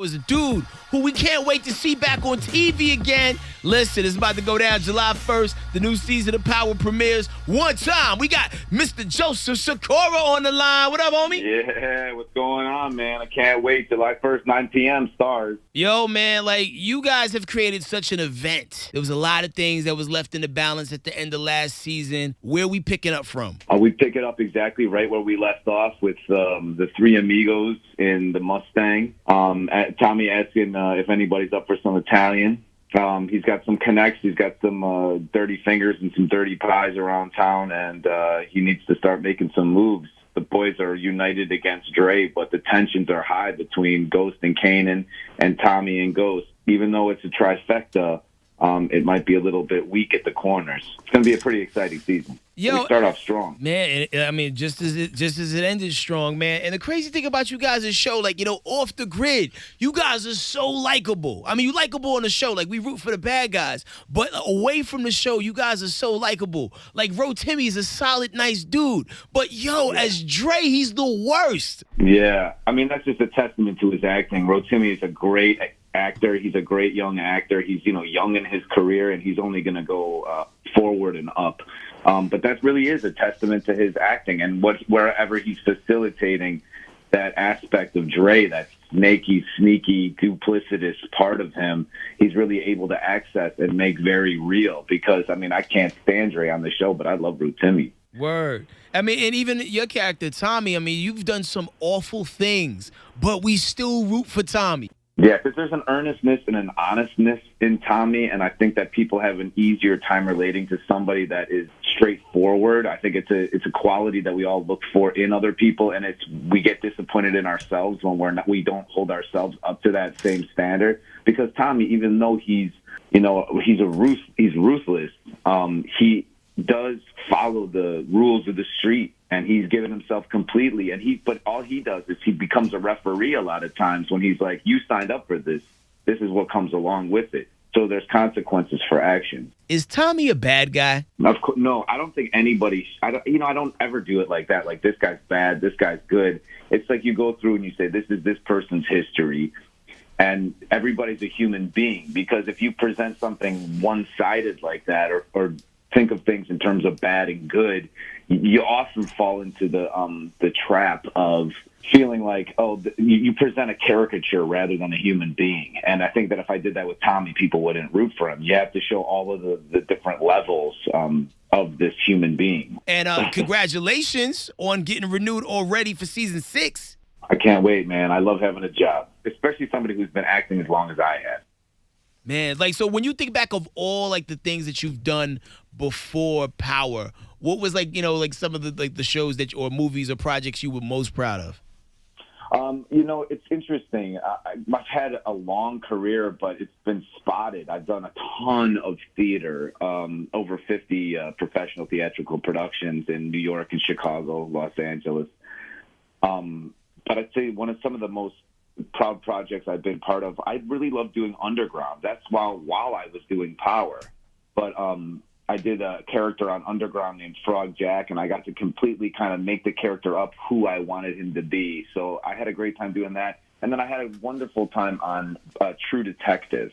is a dude who we can't wait to see back on TV again. Listen, it's about to go down July 1st. The new season of Power premieres. One time, we got Mr. Joseph Sikora on the line. What up, homie? Yeah, what's going on, man? I can't wait. July 1st, 9 p.m. stars. Yo, man, like, you guys have created such an event. There was a lot of things that was left in the balance at the end of last season. Where we picking up from? We pick it up exactly right where we left off with the three amigos in the Mustang. Tommy asking if anybody's up for some Italian. He's got some connects. He's got some dirty fingers and some dirty pies around town, and he needs to start making some moves. The boys are united against Dre, but the tensions are high between Ghost and Kanan and Tommy and Ghost. Even though it's a trifecta, it might be a little bit weak at the corners. It's going to be a pretty exciting season. Yo, we start off strong, man. I mean, just as it ended strong, man. And the crazy thing about you guys' show, like, you know, off the grid, you guys are so likable. I mean, you likable on the show, like we root for the bad guys, but away from the show, you guys are so likable. Like Timmy's a solid, nice dude, but yo, as Dre, he's the worst. Yeah, I mean that's just a testament to his acting. Timmy is a great actor. He's a great young actor. He's young in his career, and he's only going to go forward and up. But that really is a testament to his acting and wherever he's facilitating that aspect of Dre, that snaky, sneaky, duplicitous part of him, he's really able to access and make very real. Because, I mean, I can't stand Dre on the show, but I love Timmy. Word. I mean, and even your character, Tommy, I mean, you've done some awful things, but we still root for Tommy. Yeah, because there's an earnestness and an honestness in Tommy, and I think that people have an easier time relating to somebody that is straightforward. I think it's a quality that we all look for in other people, and we get disappointed in ourselves when we don't hold ourselves up to that same standard. Because Tommy, even though he's ruthless, he does follow the rules of the street, and he's given himself completely. But all he does is he becomes a referee a lot of times when he's like, "You signed up for this. This is what comes along with it." So there's consequences for action. Is Tommy a bad guy? Of course, no. I don't think anybody. I don't ever do it like that. Like, this guy's bad, this guy's good. It's like you go through and you say, "This is this person's history." And everybody's a human being, because if you present something one-sided like that, or think of things in terms of bad and good, you often fall into the trap of feeling like, you present a caricature rather than a human being. And I think that if I did that with Tommy, people wouldn't root for him. You have to show all of the different levels of this human being. And congratulations on getting renewed already for season 6. I can't wait, man. I love having a job, especially somebody who's been acting as long as I have. Man, like, so when you think back of all, like, the things that you've done before Power, what was, like, some of the shows or movies or projects you were most proud of? It's interesting. I've had a long career, but it's been spotted. I've done a ton of theater, over 50 professional theatrical productions in New York and Chicago, Los Angeles. But I'd say some of the most proud projects I've been part of, I really love doing Underground. That's while I was doing Power. But I did a character on Underground named Frog Jack, and I got to completely kind of make the character up who I wanted him to be. So I had a great time doing that. And then I had a wonderful time on True Detective.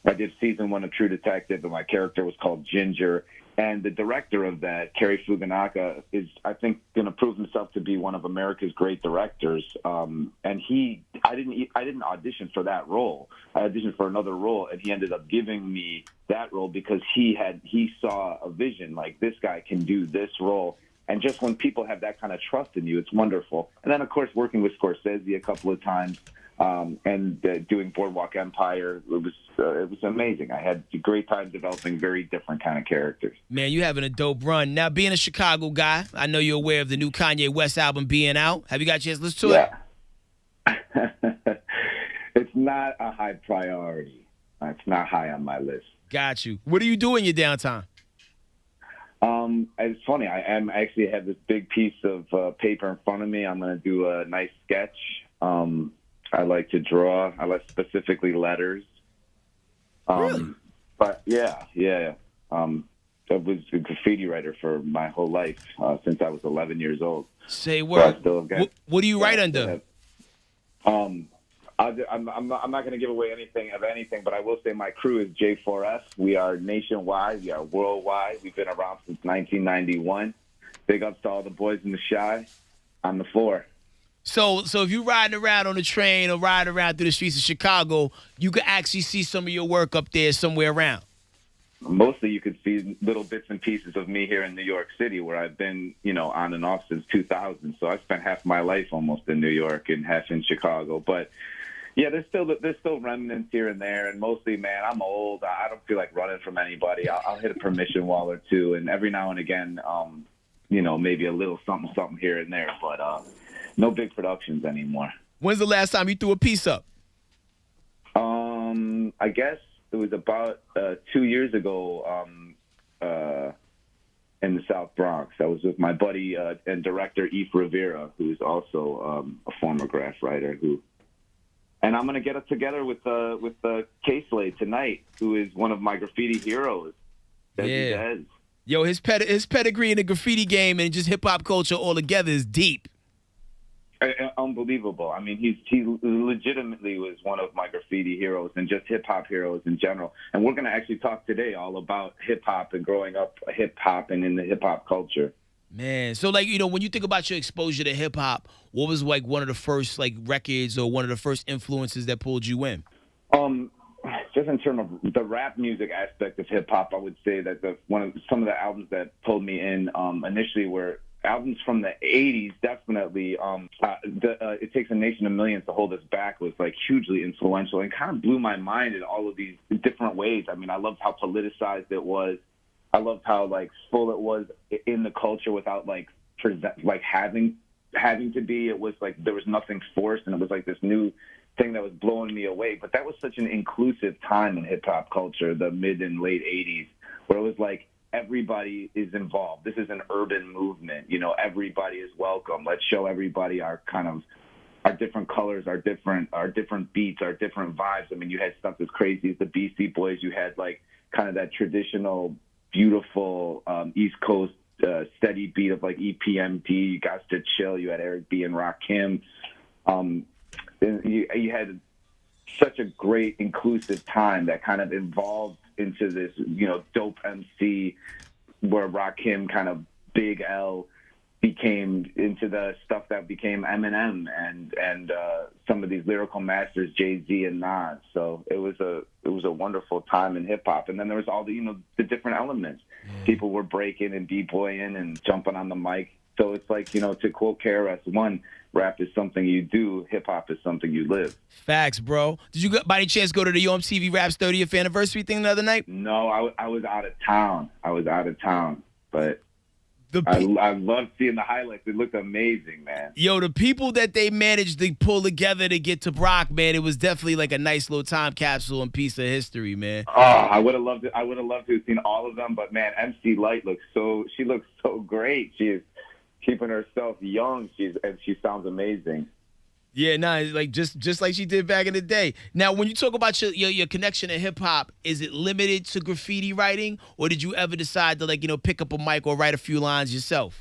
I did season 1 of True Detective, and my character was called Ginger. And the director of that, Cary Fukunaga, is, I think, going to prove himself to be one of America's great directors. And I didn't audition for that role. I auditioned for another role, and he ended up giving me that role because he saw a vision, like, this guy can do this role. And just when people have that kind of trust in you, it's wonderful. And then, of course, working with Scorsese a couple of times, and doing Boardwalk Empire, it was amazing. I had a great time developing very different kind of characters. Man, you having a dope run. Now, being a Chicago guy, I know you're aware of the new Kanye West album being out. Have you got a chance to listen to it? It's not a high priority. It's not high on my list. Got you. What do you do in your downtime? It's funny. I actually have this big piece of paper in front of me. I'm going to do a nice sketch. I like to draw. I like specifically letters. Really? But yeah. I was a graffiti writer for my whole life, since I was 11 years old. Say word. So what do you write under? I'm not going to give away anything, but I will say my crew is J4S. We are nationwide. We are worldwide. We've been around since 1991. Big ups to all the boys in the Shy on the floor. So if you're riding around on the train or riding around through the streets of Chicago, you could actually see some of your work up there somewhere around. Mostly you could see little bits and pieces of me here in New York City, where I've been, on and off since 2000. So I spent half my life almost in New York and half in Chicago. But yeah, there's still remnants here and there, and mostly, man, I'm old. I don't feel like running from anybody. I'll hit a permission wall or two, and every now and again, maybe a little something here and there, but no big productions anymore. When's the last time you threw a piece up? I guess it was about 2 years ago in the South Bronx. I was with my buddy and director Yves Rivera, who's also a former graph writer. And I'm going to get it together with K-Slade tonight, who is one of my graffiti heroes. Yeah. Yo, his pedigree in the graffiti game and just hip-hop culture altogether is deep. Unbelievable. I mean, he legitimately was one of my graffiti heroes and just hip-hop heroes in general. And we're going to actually talk today all about hip-hop and growing up hip-hop and in the hip-hop culture. Man, so when you think about your exposure to hip-hop, what was one of the first records or one of the first influences that pulled you in? Just in terms of the rap music aspect of hip-hop, I would say that some of the albums that pulled me in initially were albums from the 80s, definitely. It Takes a Nation of Millions to Hold Us Back was hugely influential and kind of blew my mind in all of these different ways. I mean, I loved how politicized it was. I loved how full it was in the culture without having to be. It was there was nothing forced, and it was this new thing that was blowing me away. But that was such an inclusive time in hip hop culture, the mid and late 80s, where it was everybody is involved. This is an urban movement. Everybody is welcome. Let's show everybody our different colors, our different beats, our different vibes. I mean, you had stuff as crazy as the Beastie Boys. You had kind of that traditional, beautiful East Coast steady beat of EPMD. You got to chill. You had Eric B and Rakim. You had such a great inclusive time that kind of evolved into this, dope MC, where Rakim kind of Big L became into the stuff that became Eminem and some of these lyrical masters, Jay-Z and Nas. So it was a wonderful time in hip hop. And then there was all the different elements. People were breaking and b-boying and jumping on the mic. So it's to quote KRS-One, rap is something you do, hip hop is something you live. Facts, bro. Did you by any chance go to the UMTV Raps 30th anniversary thing the other night? No, I was out of town. But I loved seeing the highlights. It looked amazing, man. Yo, the people that they managed to pull together to get to Brock, man, it was definitely a nice little time capsule and piece of history, man. Oh, I would have loved it. I would have loved to have seen all of them, but man, MC Light looks so great. She is keeping herself young. And she sounds amazing. Yeah, just like she did back in the day. Now, when you talk about your connection to hip hop, is it limited to graffiti writing, or did you ever decide to pick up a mic or write a few lines yourself?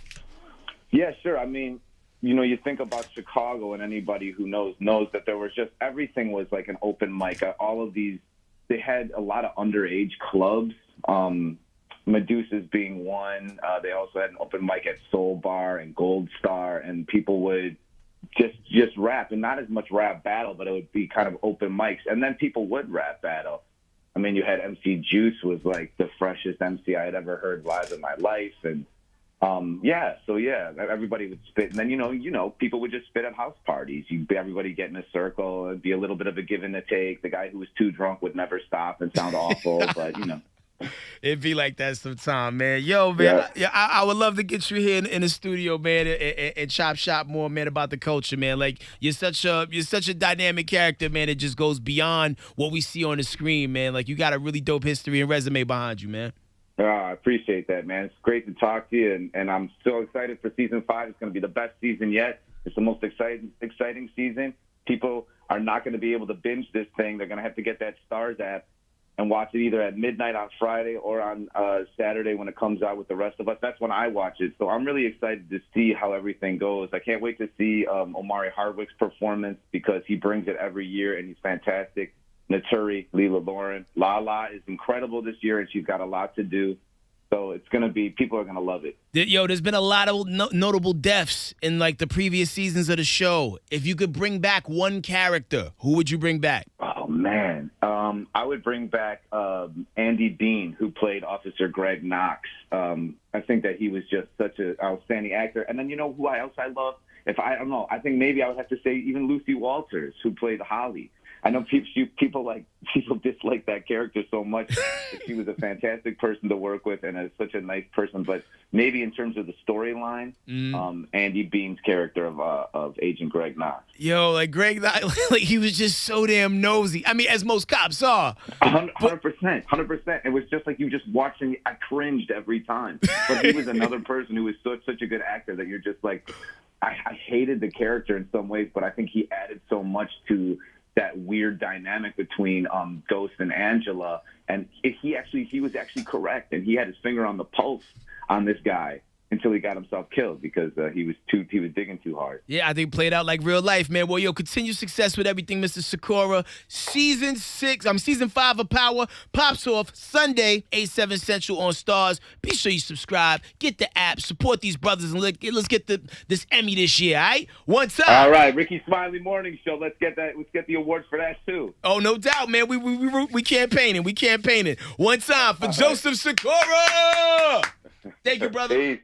Yeah, sure. I mean, you think about Chicago, and anybody who knows that there was just everything was an open mic. All of these, they had a lot of underage clubs. Medusa's being one. They also had an open mic at Soul Bar and Gold Star, and people would just rap, and not as much rap battle, but it would be kind of open mics, and then people would rap battle. I mean, you had MC Juice was the freshest MC I had ever heard live in my life, and everybody would spit, and then people would just spit at house parties. Everybody get in a circle, it'd be a little bit of a give and a take. The guy who was too drunk would never stop and sound awful, but It'd be like that sometime, man. Yo, man, yeah. I would love to get you here in the studio, man, and chop shop more, man, about the culture, man. You're such a dynamic character, man. It just goes beyond what we see on the screen, man. You got a really dope history and resume behind you, man. I appreciate that, man. It's great to talk to you, and I'm so excited for season 5. It's going to be the best season yet. It's the most exciting season. People are not going to be able to binge this thing. They're going to have to get that Stars app and watch it either at midnight on Friday or on Saturday when it comes out with the rest of us. That's when I watch it. So I'm really excited to see how everything goes. I can't wait to see Omari Hardwick's performance because he brings it every year, and he's fantastic. Naturi, Leela Lauren. Lala is incredible this year, and she's got a lot to do. So it's going to be, people are going to love it. Yo, there's been a lot of notable deaths in, like, the previous seasons of the show. If you could bring back one character, who would you bring back? Oh, man. I would bring back Andy Bean, who played Officer Greg Knox. I think that he was just such an outstanding actor. And then, you know who else I love? I don't know, I think maybe I would have to say even Lucy Walters, who played Holly. I know people dislike that character so much. She was a fantastic person to work with and such a nice person. But maybe in terms of the storyline, Andy Bean's character of Agent Greg Knox. Yo, like Greg, like he was just so damn nosy. I mean, as most cops are. 100%. It was just like you just watching. I cringed every time. But he was another person who was such a good actor that you're just like, I hated the character in some ways, but I think he added so much to that weird dynamic between Ghost and Angela, and he was actually correct, and he had his finger on the pulse on this guy until he got himself killed because he was digging too hard. Yeah, I think played out like real life, man. Well, yo, continued success with everything, Mr. Sikora. Season 5 of Power pops off Sunday, 8/7 Central on Stars. Be sure you subscribe, get the app, support these brothers, and let's get this Emmy this year, all right? One time. All right, Ricky Smiley Morning Show. Let's get the awards for that too. Oh, no doubt, man. We campaigning. One time for Joseph Sikora. Thank you, brother. Peace.